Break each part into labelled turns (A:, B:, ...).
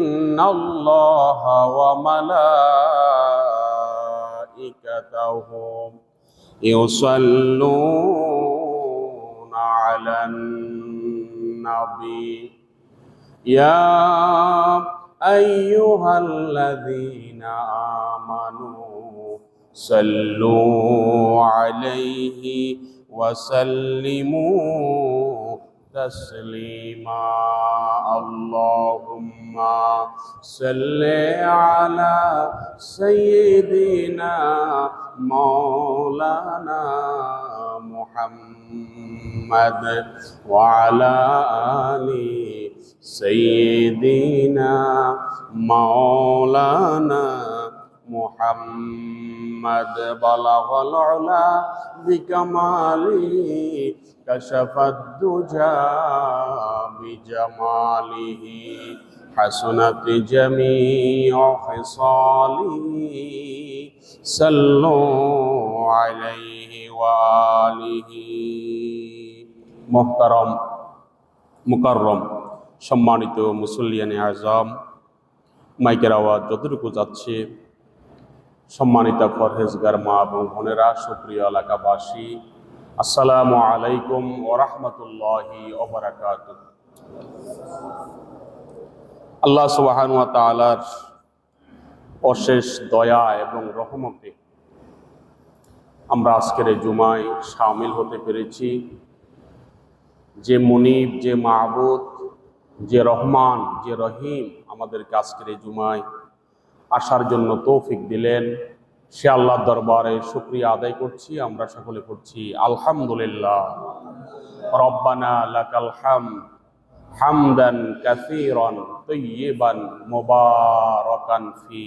A: ইন্নাল্লাহা ওয়া মালাইকাতাহু ইউসাল্লুনা আলান নবী ইয়া আইয়ুহাল্লাযীনা আমানু সাল্লু আলাইহি ওয়া সাল্লিমু তাসলিমা। আল্লাহুম্মা সাল্লি আলা সাইয়্যিদিনা মাওলানা মুহাম্মদ ওয়া আলা আলি সাইয়্যিদিনা মাওলানা মুহাম্মদ। বালাগাল উলা বিকামালিহি কাশাফাদ দুজা বিজামালিহি হাসনাত জামিউ খিসালিহি সাল্লু আলাইহি ওয়া আলিহি। মুহতারাম মুকাররম সম্মানিত মুসল্লিয়ানে আযম, মাইকের আওয়াজ যতটুকু যাচ্ছে, সম্মানিত পরহেজগার মা এবং বোনেরা, সুপ্রিয় এলাকাবাসী, আসসালামু আলাইকুম ওয়া রাহমাতুল্লাহি ওয়া বারাকাতুহু। আল্লাহ সুবহানাহু ওয়া তাআলার অশেষ দয়া এবং রহমতে আমরা আজকের এই জুমায় শামিল হতে পেরেছি। যে মুনিব, যে মাবুদ, যে রহমান, যে রহিম আমাদেরকে আজকের এই জুমায় আসার জন্য তৌফিক দিলেন, সে আল্লাহর দরবারে শুকরিয়া আদায় করছি। আমরা সকলে করছি আলহামদুলিল্লাহ। রব্বানা লাকাল হামদ হামদান কাসীরান তাইয়িবান মুবারাকান ফি।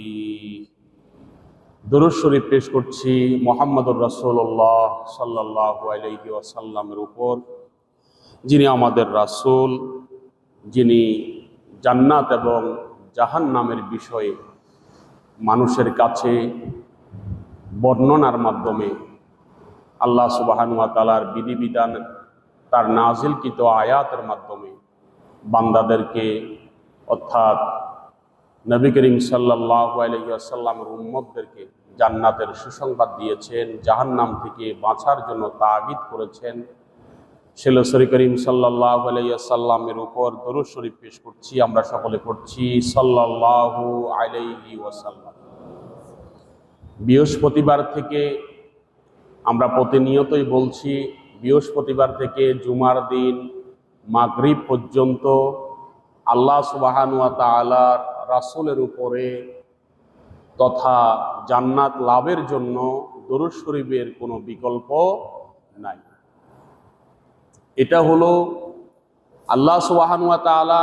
A: দুরূদ শরীফ পেশ করছি মুহাম্মদুর রাসূলুল্লাহ সাল্লাল্লাহু আলাইহি ওয়াসাল্লামের উপর, যিনি আমাদের রাসূল, যিনি জান্নাত এবং জাহান্নামের বিষয়ে মানুষের কাছে বর্ণনার মাধ্যমে আল্লাহ সুবহানাহু ওয়া তাআলার বিধিবিধান, তার নাজিলকৃত আয়াতের মাধ্যমে বান্দাদেরকে, অর্থাৎ নবী করিম সাল্লাল্লাহু আলাইহি ওয়াসাল্লামের উম্মতদেরকে জান্নাতের সুসংবাদ দিয়েছেন, জাহান্নাম থেকে বাঁচার জন্য তাগিদ করেছেন। সে রাসূল করিম সাল্লাল্লাহু আলাইহি ওয়াসাল্লামের উপর দরুদ শরীফ পেশ করছি। আমরা সকলে পড়ছি সাল্লাল্লাহু আলাইহি ওয়াসাল্লাম। বৃহস্পতিবার থেকে আমরা প্রতিনিয়তই বলছি, বৃহস্পতিবার থেকে জুমার দিন মাগরিব পর্যন্ত আল্লাহ সুবহানাহু ওয়া তাআলার রাসূলের উপরে তথা জান্নাত লাভের জন্য দরুদ শরীফের কোনো বিকল্প নাই। এটা হলো আল্লাহ সুবহানাহু ওয়া তাআলা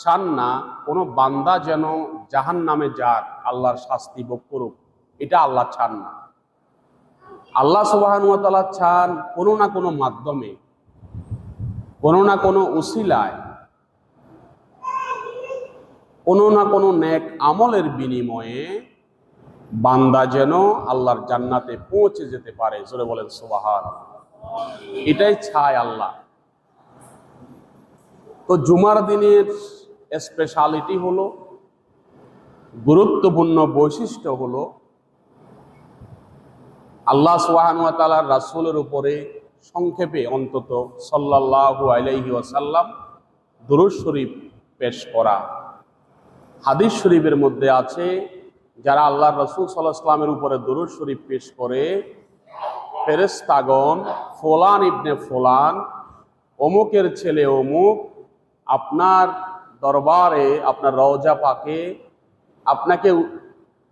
A: চান না কোনো বান্দা যেন জাহান্নামে যাক, আল্লাহর শাস্তি ভোগ করুক, এটা আল্লাহ চান না। আল্লাহ সুবহানাহু ওয়া তাআলা চান কোনো না কোনো মাধ্যমে, কোনো না কোনো উসিলায়, কোনো না কোনো নেক আমলের বিনিময়ে বান্দা যেন আল্লাহর জান্নাতে পৌঁছে যেতে পারে। জোরে বলেন সুবহানাল্লাহ। এটাই চায় আল্লাহ। তো জুমার দিনের স্পেশালিটি হলো, গুরুত্বপূর্ণ বৈশিষ্ট্য হলো, আল্লাহ সুবহানাহু ওয়া তাআলার রাসূলের উপরে সংক্ষেপে অন্তত সাল্লাল্লাহু আলাইহি ওয়াসাল্লাম দরুদ শরীফ পেশ করা। হাদিস শরীফের মধ্যে আছে, যারা আল্লাহর রাসূল সাল্লাল্লাহু আলাইহি ওয়াসাল্লামের উপরে দরুদ শরীফ পেশ করে, ফেরেশতাগণ ফুলান ইবনে ফুলান, অমুকের ছেলে অমুক, আপনার দরবারে, আপনার রওজা পাকে আপনাকে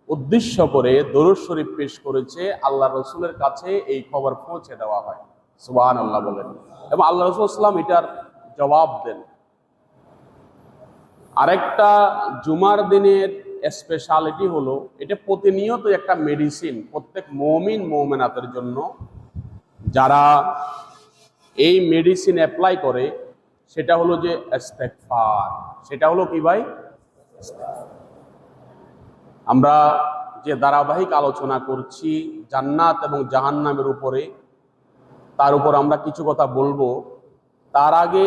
A: উদ্দেশ্য করে দরুদ শরীফ পেশ করেছে, আল্লাহর রাসূলের কাছে এই খবর পৌঁছে দেওয়া হয়। সুবহানাল্লাহ বলেন। এবং আল্লাহ রাসূল সাল্লাল্লাহু আলাইহি ওয়াসাল্লাম এটার জবাব দেন। আরেকটা জুমার দিনের স্পেশালিটি হলো, এটা প্রতিনিয়ত একটা মেডিসিন প্রত্যেক মুমিন মুমিনাতের জন্য। যারা এই মেডিসিন অ্যাপ্লাই করে সেটা হলো যে ইস্তেগফার। সেটা হলো কি ভাই? আমরা যে ধারাবাহিক আলোচনা করছি জান্নাত এবং জাহান্নামের উপরে, তার উপর আমরা কিছু কথা বলবো। তার আগে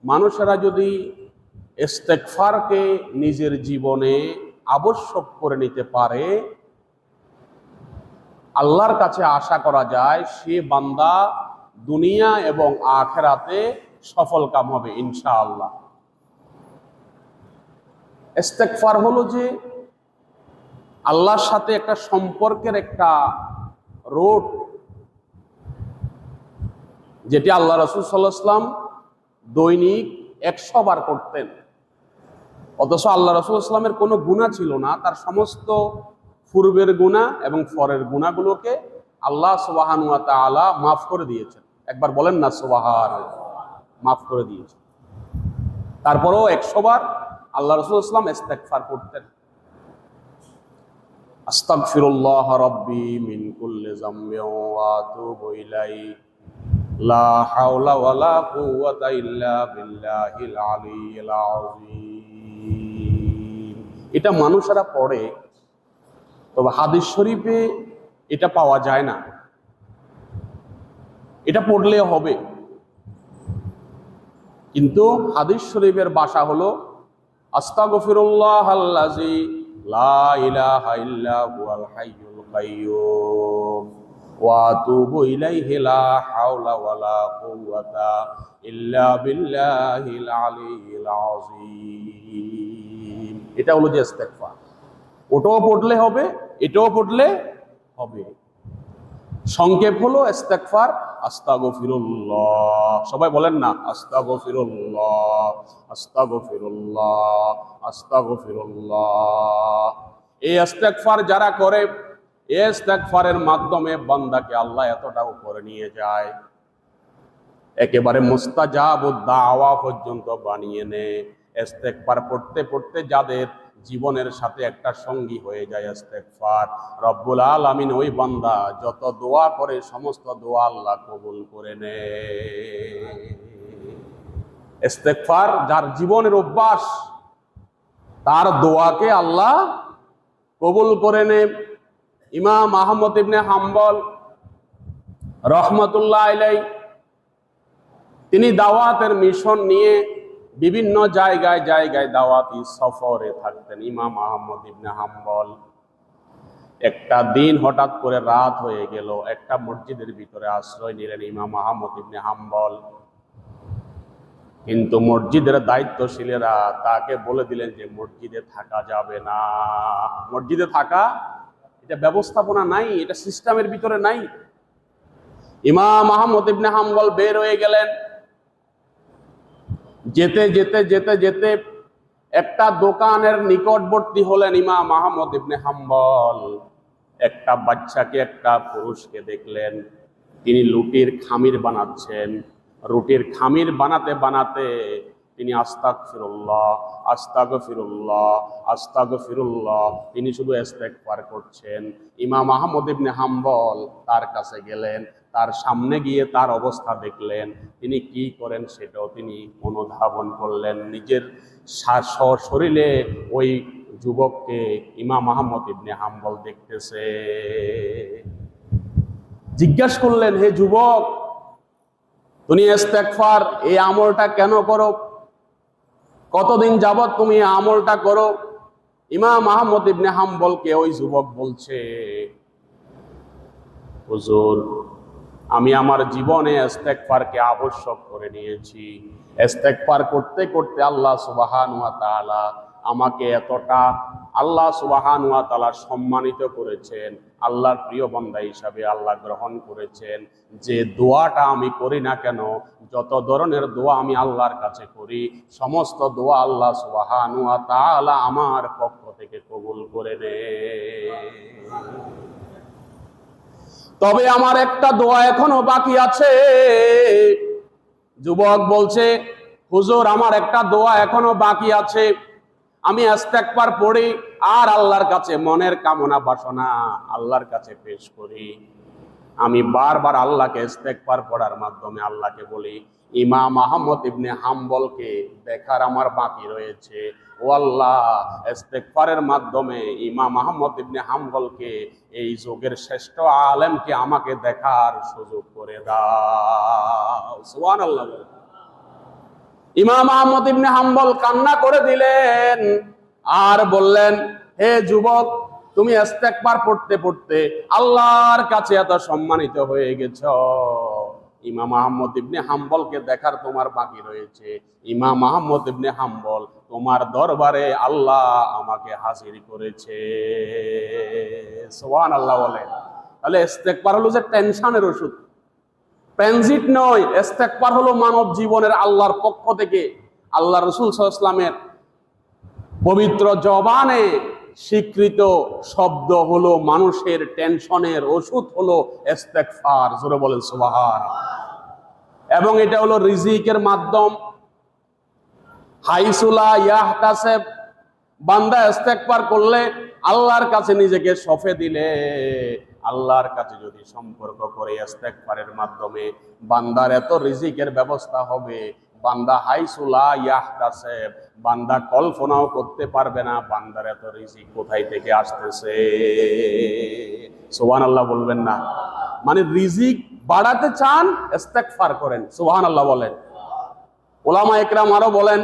A: মানুষেরা যদি ইস্তেগফারকে নিজের জীবনে আবশ্যক করে নিতে পারে, আল্লাহর কাছে আশা করা যায় সে বান্দা দুনিয়া এবং আখিরাতে সফল কাম হবে ইনশাআল্লাহ। ইস্তেগফার হলো যে আল্লাহর সাথে একটা সম্পর্কের একটা রোড, যেটি আল্লাহ রাসূল সাল্লাল্লাহু আলাইহি ওয়াসাল্লাম দৈনিক 100 বার করতেন। অথচ আল্লাহ রাসূল সাল্লাল্লাহু আলাইহি ওয়াসাল্লামের কোনো গুনাহ ছিল না, তার সমস্ত পূর্বের গুনাহ এবং পরের গুনাহগুলোকে আল্লাহ সুবহানাহু ওয়া তাআলা মাফ করে দিয়েছেন। একবার বলেন না সুবহানাল্লাহ। মাফ করে দিয়েছেন। তারপরেও 100 বার আল্লাহ রাসূল সাল্লাল্লাহু আলাইহি ওয়াসাল্লাম ইস্তেগফার করতেন। আস্তাগফিরুল্লাহ রাব্বি মিন কুল্লি যামবিন ওয়া আতুবু ইলাইহি লা হাওলা ওয়ালা কুওয়াতা ইল্লা বিল্লাহিল আলিয়্যিল আযীম। এটা মানুষেরা পড়ে, তবে হাদিস শরীফে এটা পাওয়া যায় না। এটা পড়লে হবে, কিন্তু হাদিস শরীফের ভাষা হলো আস্তাগফিরুল্লাহাল্লাযী লা ইলাহা ইল্লা হুয়াল হাইয়ুল কাইয়্যুম ওয়া আতুবু ইলাইহি লা হাওলা ওয়ালা কুওয়াতা ইল্লা বিল্লাহিল আলিয়্যিল আযীম। এটা হলো যে ইস্তেগফার। ওটাও পড়লে হবে, এটাও পড়লে হবে। সংক্ষেপ হলো ইস্তেগফার আস্তাগফিরুল্লাহ। সবাই বলেন না আস্তাগফিরুল্লাহ, আস্তাগফিরুল্লাহ, আস্তাগফিরুল্লাহ। এই ইস্তেগফার যারা করে, এই ইস্তেগফারের মাধ্যমে বান্দাকে আল্লাহ এতটা উপরে নিয়ে যায়, একেবারে মুস্তাজাবুদ দাওয়া পর্যন্ত বানিয়ে নেয়। ইস্তেগফার পড়তে পড়তে যাদের জীবনের সাথে একটা সঙ্গী হয়ে যায় ইস্তেগফার, রব্বুল আলামিন ওই বান্দা যত দোয়া করে সমস্ত দোয়া আল্লাহ কবুল করে নেয়। ইস্তেগফার যার জীবনের অভ্যাস, তার দোয়াকে আল্লাহ কবুল করে নেয়। ইমাম আহমদ ইবনে হাম্বল রাহমাতুল্লাহ আলাইহি তিনি দাওয়াতের মিশন নিয়ে বিভিন্ন জায়গায় জায়গায় দাওয়াতি সফরে থাকতেন। ইমাম আহমদ ইবনে হাম্বল একটা দিন হঠাৎ করে রাত হয়ে গেল, একটা মসজিদের ভিতরে আশ্রয় নিলেন ইমাম আহমদ ইবনে হাম্বল। কিন্তু মসজিদের দায়িত্বশীলেরা তাকে বলে দিলেন যে মসজিদে থাকা যাবে না। মসজিদে থাকা এটা ব্যবস্থাপনা নাই, এটা সিস্টেমের ভিতরে নাই। ইমাম আহমদ ইবনে হাম্বল বের হয়ে গেলেন। যেতে যেতে যেতে যেতে একটা দোকানের নিকটবর্তী হলেন ইমাম আহমদ ইবনে হাম্বল। একটা বাচ্চাকে, একটা পুরুষকে দেখলেন, তিনি রুটির খামির বানাচ্ছেন। রুটির খামির বানাতে বানাতে তিনি আস্তাগফিরুল্লাহ, আস্তাগফিরুল্লাহ, আস্তাগফিরুল্লাহ, তিনি শুধু ইস্তেগফার করছেন। ইমাম আহমদ ইবনে হাম্বল তার কাছে গেলেন, তার সামনে গিয়ে তার অবস্থা দেখলেন, তিনি কি করেন সেটাও তিনি অনুধাবন করলেন। নিজের শরীরে ওই যুবককে ইমাম আহমদ ইবনে হাম্বল দেখতেছে। জিজ্ঞাসা করলেন, হে যুবক, তুমি ইস্তেগফার এই আমলটা কেন করো? কতদিন যাবত তুমি এই আমলটা করো? ইমাম আহমদ ইবনে হাম্বলকে ওই যুবক বলছে, হুজুর, আমি আমার জীবনে ইস্তেগফারকে আবশ্যক করে নিয়েছি। ইস্তেগফার করতে করতে আল্লাহ সুবহানাহু ওয়া তাআলা আমাকে এতটা আল্লাহ সুবহানাহু ওয়া তাআলা সম্মানিত করেছেন, আল্লাহর প্রিয় বান্দা হিসাবে আল্লাহ গ্রহণ করেছেন, যে দোয়াটা আমি করি না কেন, যত ধরনের দোয়া আমি আল্লাহর কাছে করি, সমস্ত দোয়া আল্লাহ সুবহানাহু ওয়া তাআলা আমার পক্ষ থেকে কবুল করে নেয়। তবে আমার একটা দোয়া এখনো বাকি আছে। যুবক বলছে, হুজুর, আমার একটা দোয়া এখনো বাকি আছে। আমি ইস্তেগফার পড়ি আর আল্লাহর কাছে মনের কামনা বাসনা আল্লাহর কাছে পেশ করি। আমি বারবার আল্লাহকে ইস্তেগফার পড়ার মাধ্যমে আল্লাহকে বলি, ইমাম আহমদ ইবনে হাম্বলকে দেখার আমার বাকি রয়েছে। ও আল্লাহ, ইস্তেগফারের মাধ্যমে ইমাম আহমদ ইবনে হাম্বলকে, এই যুগের শ্রেষ্ঠ আলেমকে আমাকে দেখার সুযোগ করে দাও। সুবহানাল্লাহ। ইমাম আহমদ ইবনে হাম্বল কান্না করে দিলেন আর বললেন, হে যুবক, তুমি ইস্তেগফার পড়তে পড়তে আল্লাহর কাছে এত সম্মানিত হয়ে গেছ, ইমাম আহমদ ইবনে হাম্বলকে দেখার তোমার বাকি রয়েছে। ইমাম আহমদ ইবনে হাম্বল, তোমার দরবারে আল্লাহ আমাকে হাজির করেছে। সুবহানাল্লাহ বলেন। তাহলে ইস্তেগফার হলো যে টেনশনের ওষুধ, ট্রানজিট নয়। ইস্তেগফার হলো মানব জীবনের আল্লাহর পক্ষ থেকে আল্লাহ রাসূল সাল্লাল্লাহু আলাইহি ওয়াসাল্লামের পবিত্র জবানে স্বীকৃত শব্দ হলো মানুষের টেনশনের ওষুধ হলো ইস্তেগফার। জোরে বলেন সুবহানাল্লাহ। এবং এটা হলো রিজিকের মাধ্যম। হাইসুলা ইয়াহতাসিব, বান্দা ইস্তেগফার করলে, আল্লাহর কাছে নিজেকে সঁপে দিলে, আল্লাহর কাছে যদি সম্পর্ক করে ইস্তেগফারের মাধ্যমে, বান্দার এত রিজিকের ব্যবস্থা হবে, বান্দা হাইসুলা ইয়াহতাসিব, বান্দা কল্পনাও করতে পারবে না বান্দার এত রিজিক কোথায় থেকে আসতেছে। সুবহানাল্লাহ বলবেন না? মানে রিজিক বাড়াতে চান, ইস্তেগফার করেন। সুবহানাল্লাহ বলেন। উলামা ইকরাম আরো বলেন,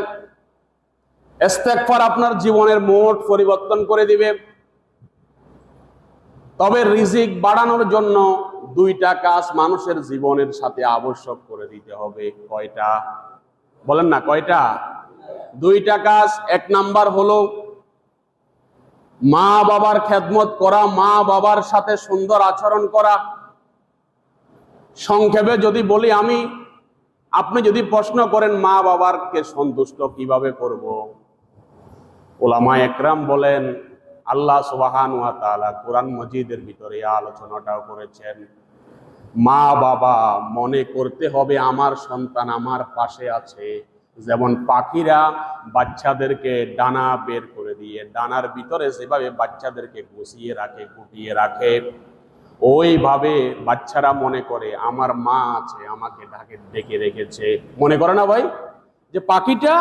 A: ইস্তেগফার আপনার জীবনের মোড় পরিবর্তন করে দিবে। তবে রিজিক বাড়ানোর জন্য দুইটা কাজ মানুষের জীবনের সাথে আবশ্যক করে দিতে হবে। কয়টা বলেন না? কয়টা? দুইটা কাজ। এক নাম্বার হলো মা বাবার খেদমত করা, মা বাবার সাথে সুন্দর আচরণ করা। সংক্ষেপে যদি বলি আমি, আপনি যদি প্রশ্ন করেন মা বাবারকে সন্তুষ্ট কিভাবে করব, উলামা একরাম বলেন, আল্লাহ সুবহানাহু ওয়া তাআলা কোরআন মজিদের ভিতরে আলোচনাটাও করেছেন। মা বাবা মনে করতে হবে আমার সন্তান আমার পাশে আছে। যেমন পাখিরা বাচ্চাদেরকে ডানা বের করে দিয়ে ডানার ভিতরে যেভাবে বাচ্চাদেরকে গুছিয়ে রাখে, গুটিয়ে রাখে, ওইভাবে বাচ্চারা মনে করে আমার মা আছে, আমাকে ডেকে রেখেছে। মনে করে না ভাই? যে পাখিটা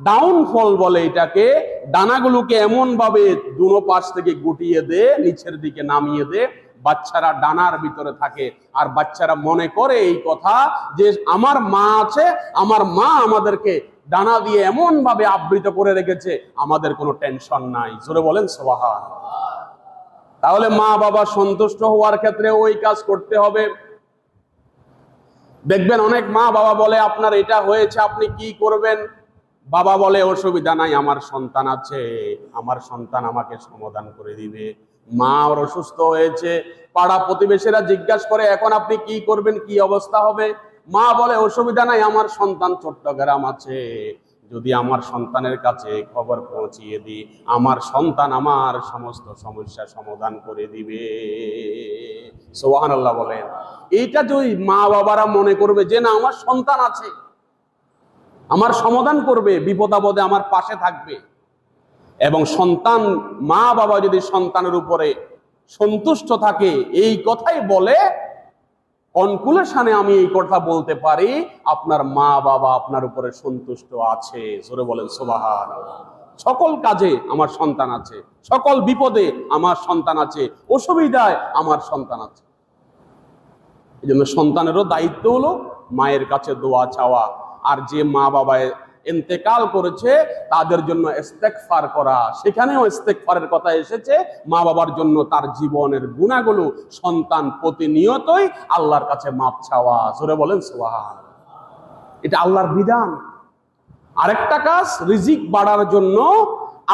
A: ডাউনফল বলে এটাকে, ডানাগুলোকে এমন ভাবে দুনো পাশ থেকে গুটিয়ে দে, নিচের দিকে নামিয়ে দে, বাচ্চারা ডানার ভিতরে থাকে। আর বাচ্চারা মনে করে এই কথা যে আমার মা আছে, আমার মা আমাদেরকে ডানা দিয়ে এমন ভাবে আবৃত করে রেখেছে, আমাদের কোনো টেনশন নাই। জোরে বলেন সুবহানাল্লাহ। তাহলে মা বাবা সন্তুষ্ট হওয়ার ক্ষেত্রে ওই কাজ করতে হবে। দেখবেন অনেক মা বাবা বলে আপনার এটা হয়েছে, আপনি কি করবেন? বাবা বলে অসুবিধা নাই, আমার সন্তান আছে, আমার সন্তান আমাকে সমাধান করে দিবে। মা ওর অসুস্থ হয়েছে, পাড়া প্রতিবেশীরা জিজ্ঞাসা করে এখন আপনি কি করবেন, কি অবস্থা হবে? মা বলে অসুবিধা নাই, আমার সন্তান চট্টগ্রাম আছে, যদি আমার সন্তানের কাছে খবর পৌঁছিয়ে দিই, আমার সন্তান আমার সমস্ত সমস্যা সমাধান করে দিবে। সুবহানাল্লাহ বলেন। এইটা যদি মা বাবারা মনে করবে যে না আমার সন্তান আছে, আমার সমাধান করবে, বিপদ আপদে আমার পাশে থাকবে, এবং সন্তান মা বাবা যদি সন্তানের উপরে সন্তুষ্ট থাকে, এই কথাই বলে, কনক্লুশনে আমি এই কথা বলতে পারি আপনার মা বাবা আপনার উপরে সন্তুষ্ট আছে। জোরে বলেন সুবহানাল্লাহ। সকল কাজে আমার সন্তান আছে, সকল বিপদে আমার সন্তান আছে, অসুবিধায় আমার সন্তান আছে। এই জন্য সন্তানেরও দায়িত্ব হলো মায়ের কাছে দোয়া চাওয়া, আর যে মা বাবা ইন্তেকাল করেছে তাদের জন্য ইস্তেগফার করা। সেখানেও ইস্তেগফারের কথা এসেছে। মা বাবার জন্য তার জীবনের গুনাহগুলো সন্তান প্রতিনিয়তই আল্লাহর কাছে মাপ চাওয়া। জোরে বলেন সুবহানাল্লাহ। এটা আল্লাহর বিধান। আরেকটা কাজ, রিজিক বাড়ার জন্য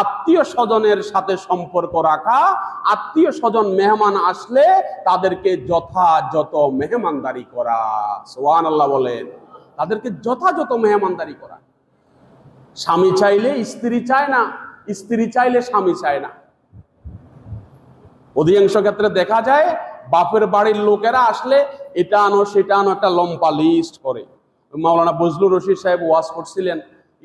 A: আত্মীয় স্বজনের সাথে সম্পর্ক রাখা। আত্মীয় স্বজন মেহমান আসলে তাদেরকে যথাযথ মেহমানদারি করা। সুবহানাল্লাহ বলেন। তাদেরকে যথাযথ মেহমানদারি করা। স্বামী চাইলে স্ত্রী চায় না, স্ত্রী চাইলে স্বামী চায় না। অধিকাংশ ক্ষেত্রে দেখা যায় বাপের বাড়ির লোকেরা আসলে এটা আনো সেটা আনো, একটা লম্বা লিস্ট করে। মাওলানা বজলুর রশিদ সাহেব ওয়াজ করছিলেন,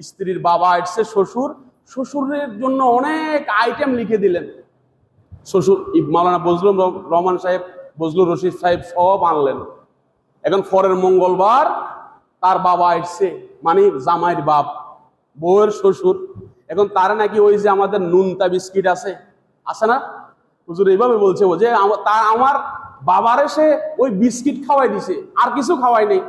A: স্ত্রীর বাবা আসছে শ্বশুর, শ্বশুরের জন্য অনেক আইটেম লিখে দিলেন। শ্বশুর মাওলানা বজলুর রহমান সাহেব, বজলুর রশিদ সাহেব সব আনলেন। এখন পরের মঙ্গলবার তার বাবা আসছে, মানে জামাইয়ের বাপ, বউয়ের শ্বশুর। এখন তারা নাকি ওই যে আমাদের নুনতা বিস্কিট আছে না, হুজুর এইভাবে বলছে, ও যে আমার বাবার এসে ওই বিস্কিট খাওয়াই দিছে, আর কিছু খাওয়াই নেই।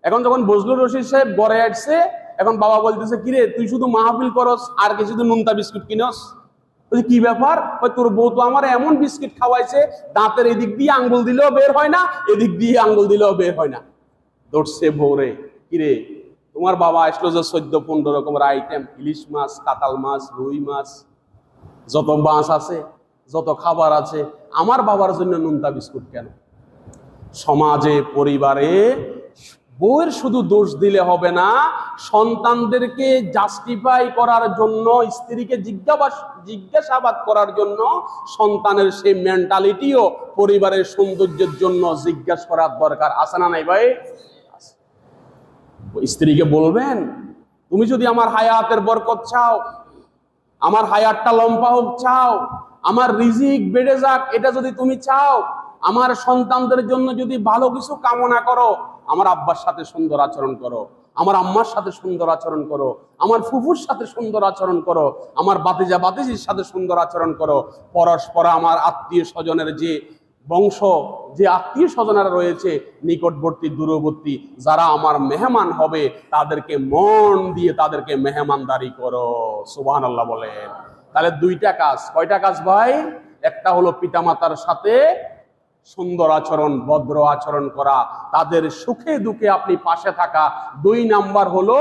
A: এখন যখন বজলুর রশিদ সাহেব ঘরে আসছে, এখন বাবা বলতেছে, কিরে তুই শুধু মাহফিল করস আর কি শুধু নুনতা বিস্কুট কিনস? বলছি কি ব্যাপার? ওই তোর বউ তো আমার এমন বিস্কিট খাওয়াইছে, দাঁতের এদিক দিয়ে আঙ্গুল দিলেও বের হয় না, এদিক দিয়ে আঙ্গুল দিলেও বের হয় না। দৌড়ছে ভোরে, কিরে তোমার বাবা আসলো যে 14-15 রকমের আইটেম, ইলিশ মাছ, কাতাল মাছ, রুই মাছ, যত মাছ আছে, যত খাবার আছে, আমার বাবার জন্য নুনতা বিস্কুট কেন? সমাজে, পরিবারে বউয়ের শুধু দোষ দিলে হবে না, সন্তানদেরকে জাস্টিফাই করার জন্য, স্ত্রীকে জিজ্ঞাসাবাদ করার জন্য সন্তানের সেই মেন্টালিটিও পরিবারের সৌন্দর্যের জন্য জিজ্ঞাসা করার দরকার আছে না নাই ভাই? স্ত্রীকে বলবেন, তুমি যদি আমার হায়াতের বরকত চাও, আমার হায়াতটা লম্বা হোক চাও, আমার রিজিক বেড়ে যাক এটা যদি তুমি চাও, আমার সন্তানদের জন্য যদি ভালো কিছু কামনা করো, আমার আব্বার সাথে সুন্দর আচরণ করো, আমার আম্মার সাথে সুন্দর আচরণ করো, আমার ফুফুর সাথে সুন্দর আচরণ করো, আমার বাতিজা বাতিজির সাথে সুন্দর আচরণ করো। পরস্পর আমার আত্মীয় স্বজনের যে বংশ, যে আত্মীয় স্বজনেরা রয়েছে নিকটবর্তী দূরবর্তী, যারা আমার মেহমান হবে তাদেরকে মন দিয়ে তাদেরকে মেহমানদারি করো। সুবহানাল্লাহ বলেন। তাহলে দুইটা কাজ। কয়টা কাজ ভাই? একটা হলো পিতামাতার সাথে সুন্দর আচরণ, ভদ্র আচরণ করা, তাদের সুখে দুঃখে আপনি পাশে থাকা। 2 নাম্বার হলো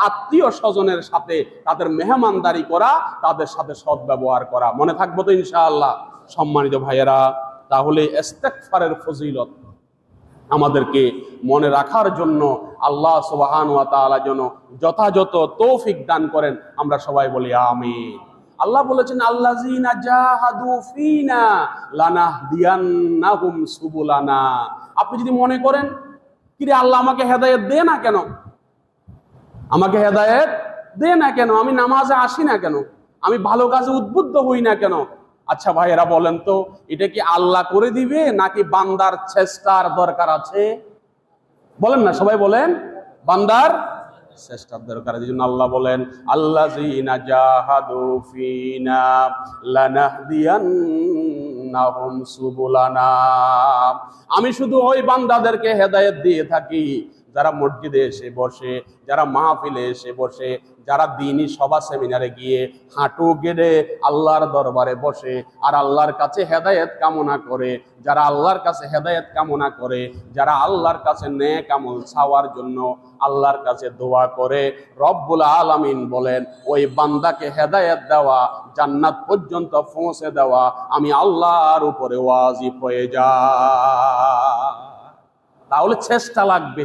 A: আত্মীয় স্বজনের সাথে তাদের মেহমানদারি করা, তাদের সাথে সদ্ব্যবহার করা। মনে থাকবো তো ইনশাআল্লাহ? সম্মানিত ভাইয়েরা, তাহলে ইস্তেগফারের ফজিলত আমাদেরকে মনে রাখার জন্য আল্লাহ সুবহানাহু ওয়া তাআলা যেন যথাযথ তৌফিক দান করেন। আমরা সবাই বলি আমিন। আল্লাহ বলেছেন, আল্লাযীনা জাহাদু ফিনা লানাহদিয়ান্নাহুম সুবুলানা। আপনি যদি মনে করেন, কিরে আল্লাহ আমাকে হেদায়েত দে না কেন, আমাকে হেদায়েত দে না কেন, আমি নামাজে আসি না কেন, আমি ভালো কাজে উদ্বুদ্ধ হই না কেন? আচ্ছা ভাইয়েরা বলেন তো, এটা কি আল্লাহ করে দিবে নাকি বান্দার চেষ্টার দরকার আছে? বলেন না, সবাই বলেন। বান্দার চেষ্টার দরকার। এই জন্য আল্লাহ বলেন, আল্লাযীনা জাহাদু ফিনা লানাহদিয়ান্নাহুম সুবুলানা। আমি শুধু ওই বান্দাদেরকে হেদায়েত দিয়ে থাকি যারা মসজিদে এসে বসে, যারা মাহফিলে এসে বসে, যারা দ্বীনি সভা সেমিনারে গিয়ে হাঁটু গেড়ে আল্লাহর দরবারে বসে আর আল্লাহর কাছে হেদায়েত কামনা করে, যারা আল্লাহর কাছে হেদায়েত কামনা করে, যারা আল্লাহর কাছে নেক আমল চাওয়ার জন্য আল্লাহর কাছে দোয়া করে। রব্বুল আলামিন বলেন, ওই বান্দাকে হেদায়েত দেওয়া, জান্নাত পর্যন্ত পৌঁছে দেওয়া আমি আল্লাহর উপরে ওয়াজিব হয়ে যায়। তাহলে চেষ্টা লাগবে।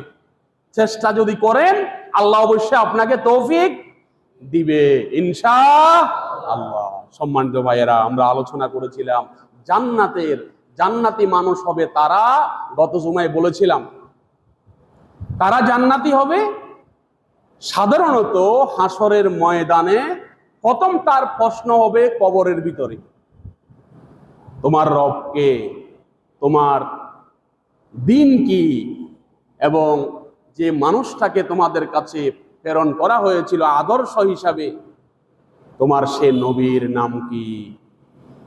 A: চেষ্টা যদি করেন আল্লাহ অবশ্যই আপনাকে তৌফিক দিবে ইনশাআল্লাহ। সম্মানিত ভাইয়েরা, আমরা আলোচনা করেছিলাম জান্নাতি মানুষ হবে তারা। গত জুমায় বলেছিলাম তারা জান্নাতি হবে সাধারণত হাসরের ময়দানে প্রথম তার প্রশ্ন হবে কবরের ভিতরে, তোমার রব কে, তোমার দিন কি, এবং যে মানুষটাকে তোমাদের কাছে প্রেরণ করা হয়েছিল আদর্শ হিসাবে, তোমার সে নবীর নাম কি?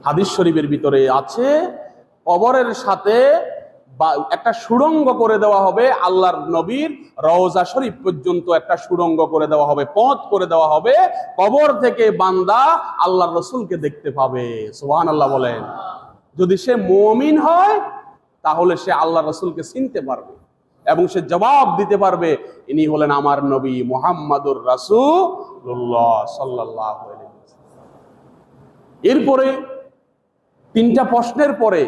A: হাদিস শরীফের ভিতরে আছে, কবরের সাথে একটা সুড়ঙ্গ করে দেওয়া হবে, আল্লাহর নবীর রওজা শরীফ পর্যন্ত একটা সুড়ঙ্গ করে দেওয়া হবে, পথ করে দেওয়া হবে। কবর থেকে বান্দা আল্লাহর রসুলকে দেখতে পাবে। সুবহানাল্লাহ বলেন। যদি সে মুমিন হয় তাহলে সে আল্লাহর রসুলকে চিনতে পারবে এবং সে জবাব দিতে পারবে, ইনি হলেন আমার নবী মুহাম্মাদুর রাসূলুল্লাহ সাল্লাল্লাহু আলাইহি ওয়াসাল্লাম। এরপরে 3টা প্রশ্নের পরে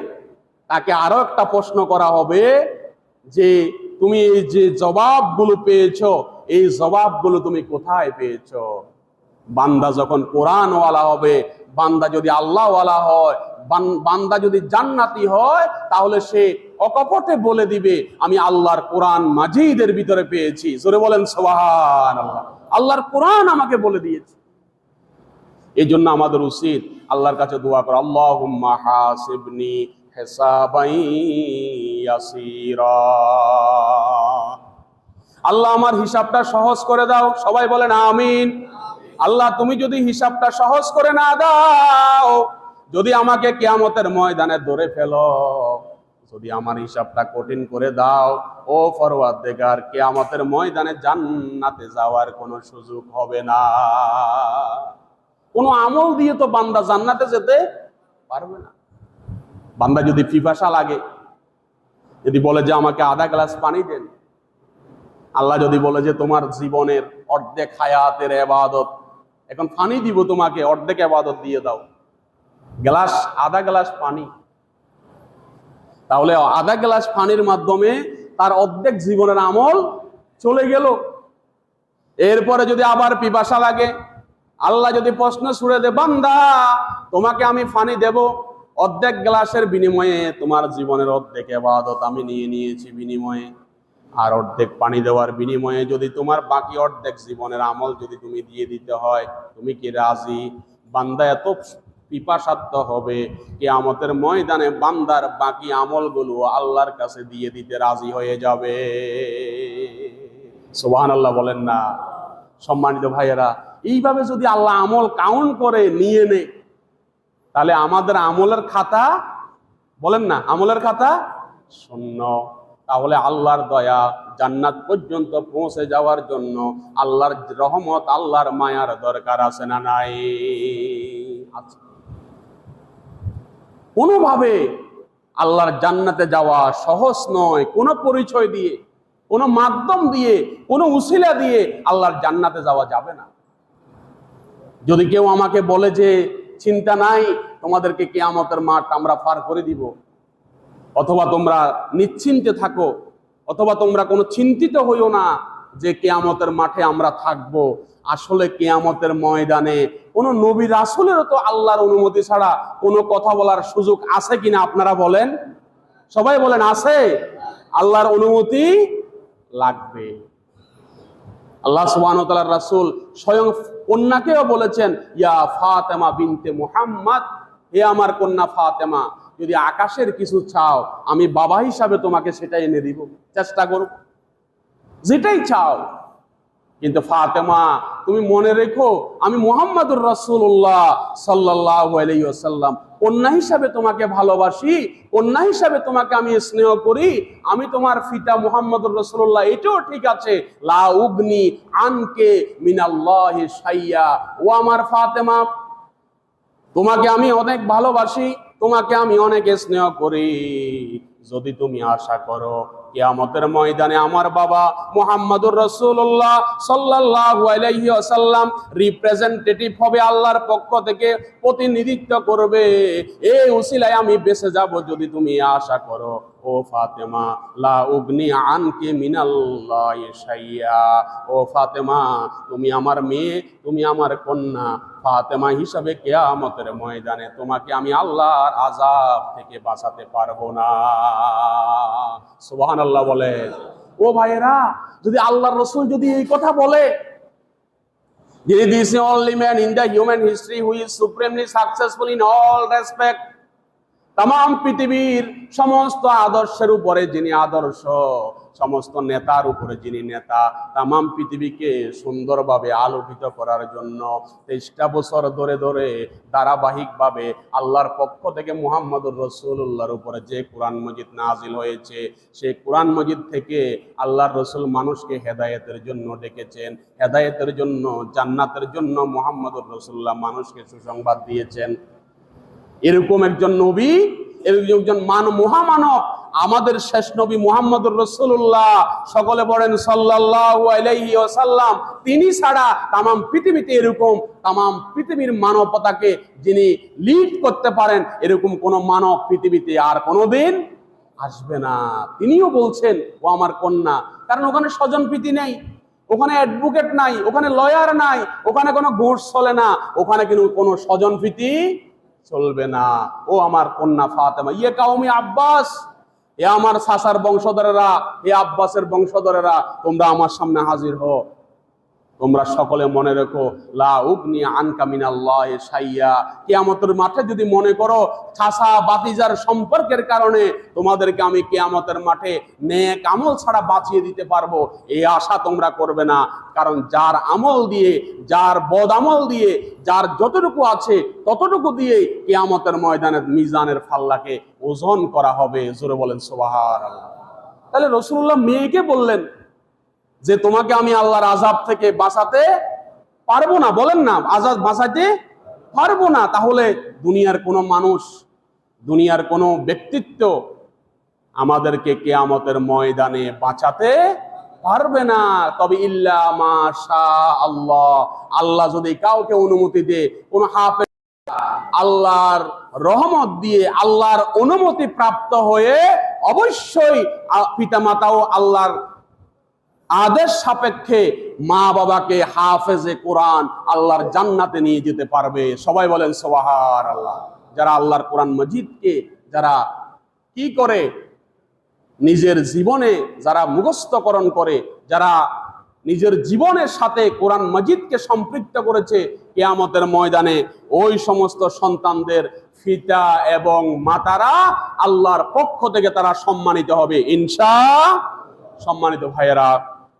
A: তাকে আরো একটা প্রশ্ন করা হবে যে তুমি এই যে জবাবগুলো পেয়েছো, এই জবাবগুলো তুমি কোথায় পেয়েছো? বান্দা যখন কোরআনওয়ালা হবে, বান্দা যদি আল্লাহওয়ালা হয়, বান্দা যদি জান্নাতি হয়, তাহলে সে অকপটে বলে দিবে, আমি আল্লাহর কোরআন মাজিদের ভিতরে পেয়েছি। জোরে বলেন সুবহানাল্লাহ। আল্লাহর কোরআন আমাকে বলে দিয়েছে। এই জন্য আমাদের উচিত আল্লাহর কাছে দোয়া করা, আল্লাহুম্মা হাসিবনি হিসাবান ইয়াসীরা। আল্লাহ আমার হিসাবটা সহজ করে দাও। সবাই বলেন আমিন। আল্লাহ তুমি যদি হিসাবটা সহজ করে না দাও, যদি আমাকে কিয়ামতের ময়দানে ধরে ফেলো, যদি আমার হিসাবটা কঠিন করে দাও ও পরওয়ারদিগার, কিয়ামতের ময়দানে জান্নাতে যাওয়ার কোনো সুযোগ হবে না। কোনো আমল দিয়ে তো বান্দা জান্নাতে যেতে পারবে না। বান্দা যদি পিপাসা লাগে, যদি বলে যে আমাকে আধা গ্লাস পানি দেন, আল্লাহ যদি বলে যে তোমার জীবনের অর্ধেক হায়াতের ইবাদত, এখন পানি দিব তোমাকে, অর্ধেক ইবাদত দিয়ে দাও, আধা গ্লাস পানি, তাহলে আধা গ্লাস পানির মাধ্যমে তার অর্ধেক জীবনের আমল চলে গেল। এরপরে যদি আবার পিপাসা লাগে, আল্লাহ যদি প্রশ্ন ছুড়ে দে, বান্দা তোমাকে আমি পানি দেব, অর্ধেক গ্লাসের বিনিময়ে তোমার জীবনের অর্ধেক ইবাদত আমি নিয়ে নিয়েছি বিনিময়ে, আর অর্ধেক পানি দেওয়ার বিনিময়ে যদি তোমার বাকি অর্ধেক জীবনের আমল যদি তুমি দিয়ে দিতে হয়, তুমি কি রাজি? বান্দা এত পিপাসার্থ হবে, কিয়ামতের ময়দানে বান্দার বাকি আমলগুলো আল্লাহর কাছে দিয়ে দিতে রাজি হয়ে যাবে। সুবহানাল্লাহ বলেন না? সম্মানিত ভাইয়েরা, এইভাবে যদি আল্লাহ আমল কাউন্ট করে নিয়ে নে, তাহলে আমাদের আমলের খাতা, বলেন না, আমলের খাতা শূন্য। তাহলে আল্লাহর দয়া, জান্নাত পর্যন্ত পৌঁছে যাওয়ার জন্য আল্লাহর রহমত, আল্লাহর মায়ার দরকার আছে না নাই? আছে। কোনোভাবে আল্লাহর জান্নাতে যাওয়া সহজ নয়। কোনো পরিচয় দিয়ে, কোনো মাধ্যম দিয়ে, কোনো উসিলা দিয়ে আল্লাহর জান্নাতে যাওয়া যাবে না। যদি কেউ আমাকে বলে যে চিন্তা নাই, তোমাদেরকে কিয়ামতের মাঠ আমরা পার করে দিব, অথবা তোমরা নিশ্চিন্তে থাকো, অথবা তোমরা কোনো চিন্তিত হইও না যে কিয়ামতের মাঠে আমরা থাকবো, আসলে কিয়ামতের ময়দানে কোনো নবী রাসূলেরও তো আল্লাহর অনুমতি ছাড়া কোনো কথা বলার সুযোগ আছে কিনা আপনারা বলেন? সবাই বলেন আছে। আল্লাহর অনুমতি লাগবে। আল্লাহ সুবহানাহু ওয়া তাআলার রাসূল স্বয়ং কন্যাকেও বলেছেন, ইয়া ফাতেমা বিনতে মুহাম্মদ, হে আমার কন্যা ফাতেমা, যদি আকাশের কিছু চাও আমি বাবা হিসাবে তোমাকে সেটাই এনে দিব, চেষ্টা করব, যেটাই চাও। কিন্তু ফাতেমা তুমি মনে রেখো, আমি মুহাম্মদুর রাসূলুল্লাহ সাল্লাল্লাহু আলাইহি ওয়াসাল্লাম কন্যা হিসাবে তোমাকে ভালোবাসি, কন্যা হিসাবে তোমাকে আমি স্নেহ করি, আমি তোমার পিতা মুহাম্মদুর রাসূলুল্লাহ, এটাও ঠিক আছে, লা উগনি আনকে মিনাল্লাহি শাইয়া। ও আমার ফাতেমা, তোমাকে আমি অনেক ভালোবাসি, তোমাকে আমি অনেক স্নেহ করি, যদি তুমি আশা করো কিয়ামতের ময়দানে আমার বাবা মুহাম্মদুর রাসূলুল্লাহ সাল্লাল্লাহু আলাইহি ওয়াসাল্লাম রিপ্রেজেন্টেটিভ হবে, আল্লাহর পক্ষ থেকে প্রতিনিধিত্ব করবে, এই উসিলায় আমি বেঁচে যাব, যদি তুমি আশা করো, ও ফাতেমা, লা উগনি আনকি মিনাল্লাহি শাইয়া। ও ফাতেমা, তুমি আমার মেয়ে, তুমি আমার কন্যা, ফাতেমা হিসাবে কিয়ামতের ময়দানে তোমাকে আমি আল্লাহর আযাব থেকে বাঁচাতে পারবো না। সুবহানাল্লাহ বলেন। ও ভাইয়েরা, যদি আল্লাহর রাসূল যদি এই কথা বলে, যে this is only man in the human history who is supremely successful in all respect, তাম পৃথিবীর সমস্ত আদর্শের উপরে যিনি আদর্শ, সমস্ত নেতার উপরে যিনি নেতা, তাম পৃথিবীকে সুন্দরভাবে আলোকিত করার জন্য 23টা বছর ধরে ধরে ধারাবাহিকভাবে আল্লাহর পক্ষ থেকে মুহাম্মদুর রাসূলুল্লাহর উপরে যে কোরআন মজিদ নাজিল হয়েছে, সেই কোরআন মজিদ থেকে আল্লাহর রাসূল মানুষকে হেদায়েতের জন্য ডেকেছেন, হেদায়েতের জন্য, জান্নাতের জন্য মুহাম্মদুর রাসূলুল্লাহ মানুষকে সুসংবাদ দিয়েছেন। এরকম একজন নবী, এরকম একজন মহামানব, আমাদের শেষ নবী মুহাম্মদুর রাসূলুল্লাহ, সকলে বলেন সাল্লাল্লাহু আলাইহি ওয়াসাল্লাম, তিনি ছাড়া তামাম পৃথিবীতে এরকম তামাম পৃথিবীর মানবতাকে যিনি লিড করতে পারেন, এরকম কোন মানব পৃথিবীতে আর কোনোদিন আসবে না। তিনিও বলছেন, ও আমার কন্যা, কারণ ওখানে স্বজনপ্রীতি নেই, ওখানে অ্যাডভোকেট নাই, ওখানে লয়ার নাই, ওখানে কোনো ঘুষ চলে না, ওখানে কিন্তু কোনো স্বজনপ্রীতি চলবে না। ও আমার কন্যা ফাতেমা, ইয়ে কাউমি আব্বাস, এ আমার চাচার বংশধরেরা, এ আব্বাসের বংশধরেরা, তোমরা আমার সামনে হাজির হও। তোমরা সকলে মনে রেখো, লা উগনি আনকা মিনাল্লাহি শাইয়া, কিয়ামতের মাঠে যদি মনে করো চাচা বাতিজার সম্পর্কের কারণে তোমাদেরকে আমি কিয়ামতের মাঠে নেক আমল ছাড়া বাঁচিয়ে দিতে পারবো, এই আশা তোমরা করবে না। কারণ যার আমল দিয়ে, যার বদ আমল দিয়ে, যার যতটুকু আছে ততটুকু দিয়ে কিয়ামতের ময়দানে মিজানের ফাল্লাকে ওজন করা হবে। জোরে বলেন সুবহানাল্লাহ। তাহলে রাসূলুল্লাহ মেয়েকে বললেন যে তোমাকে আমি আল্লাহর আযাব থেকে বাঁচাতে পারবো না, বলেন না, আযাব বাঁচাতে পারবো না। তাহলে দুনিয়ার কোনো মানুষ, দুনিয়ার কোনো ব্যক্তিত্ব আমাদেরকে কিয়ামতের ময়দানে বাঁচাতে পারবে না। তবে ইল্লা মাশা আল্লাহ, আল্লাহ যদি কাউকে অনুমতি দেয়, কোন হাফেজ আল্লাহর রহমত দিয়ে, আল্লাহর অনুমতি প্রাপ্ত হয়ে অবশ্যই পিতামাতাও আল্লাহর আদেশ সাপেক্ষে মা বাবাকে হাফেজে কোরআন আল্লাহর জান্নাতে নিয়ে যেতে পারবে। সবাই বলেন সুবহানাল্লাহ। যারা আল্লাহর কোরআন মজিদকে যারা কি করে নিজের জীবনে যারা মুখস্থকরণ করে, যারা নিজের জীবনের সাথে কোরআন মজিদকে সম্পৃক্ত করেছে, কিয়ামতের ময়দানে ওই সমস্ত সন্তানদের পিতা এবং মাতারা আল্লাহর পক্ষ থেকে তারা সম্মানিত হবে ইনশাআল্লাহ। সম্মানিত ভাইয়েরা,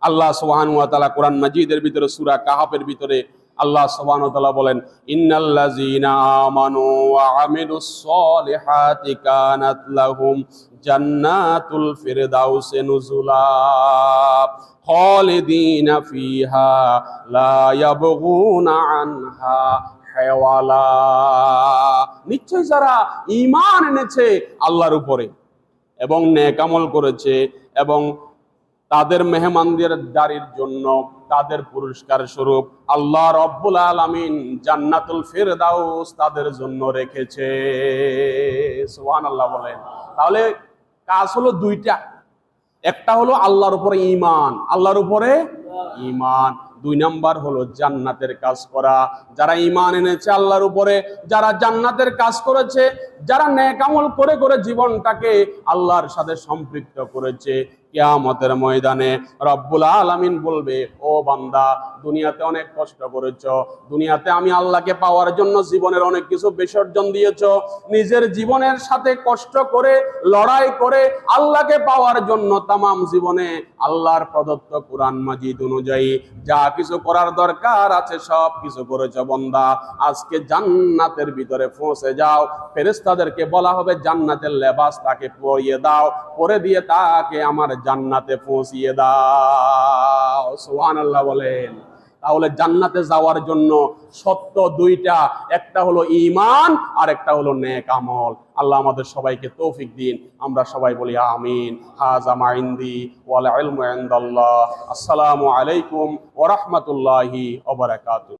A: আল্লাহ সুবহানাহু ওয়া তাআলা কোরআন মাজিদের ভিতরে সূরা কাহাফের ভিতরে আল্লাহ সুবহানাহু ওয়া তাআলা বলেন, ইন্নাল্লাযীনা আমানু ওয়া আমিলুস সলিহাতি কানাত লাহুম জান্নাতুল ফিরদাউসি নুজুলা খালিদিনা ফিহা লা ইয়াবগুনা আনহা হাওয়ালা। নিশ্চয় যারা ঈমান এনেছে আল্লাহর উপরে এবং নেক আমল করেছে এবং তাদের মেহমানদের দাঁড়ির জন্য তাদের পুরস্কার স্বরূপ আল্লাহ রব্বুল আলামিন জান্নাতুল ফিরদাউস তাদের জন্য রেখেছে। সুবহানাল্লাহ বলেন। তাহলে কাজ হলো দুইটা, একটা হলো আল্লাহর উপরে ঈমান, আল্লাহর উপরে ঈমান। দুই নাম্বার হলো জান্নাতের কাজ করা। যারা ঈমান এনেছে আল্লাহর উপরে, যারা জান্নাতের কাজ করেছে, যারা নেক আমল করে করে জীবনটাকে আল্লাহর সাথে সম্পৃক্ত করেছে, কিয়ামতের ময়দানে রব্বুল আলামিন বলবে, ও বান্দা, দুনিয়াতে অনেক কষ্ট করেছো, দুনিয়াতে আমি আল্লাহকে পাওয়ার জন্য জীবনের অনেক কিছু বিসর্জন দিয়েছো, নিজের জীবনের সাথে কষ্ট করে লড়াই করে আল্লাহকে পাওয়ার জন্য তামাম জীবনে আল্লাহর প্রদত্ত কোরআন মাজিদ অনুযায়ী যা কিছু করার দরকার আছে সব কিছু করেছো বান্দা। আজকে জান্নাতের ভিতরে পৌঁছে যাও। ফেরেশতাদেরকে বলা হবে জান্নাতের লেবাস তাকে পরিয়ে দাও, পরে দিয়ে তাকে আমার জান্নাতে পৌঁছিয়ে দাও। সুবহানাল্লাহ বলেন। তাহলে জান্নাতে যাওয়ার জন্য সত্য দুইটা, একটা হলো ঈমান আর একটা হলো নেক আমল। আল্লাহ আমাদের সবাইকে তৌফিক দিন। আমরা সবাই বলি আমিন। হাযা মা ইনদি ওয়াল ইলমু ইনদাল্লাহ। আসসালামু আলাইকুম ওয়া রাহমাতুল্লাহি ওয়া বারাকাতুহু।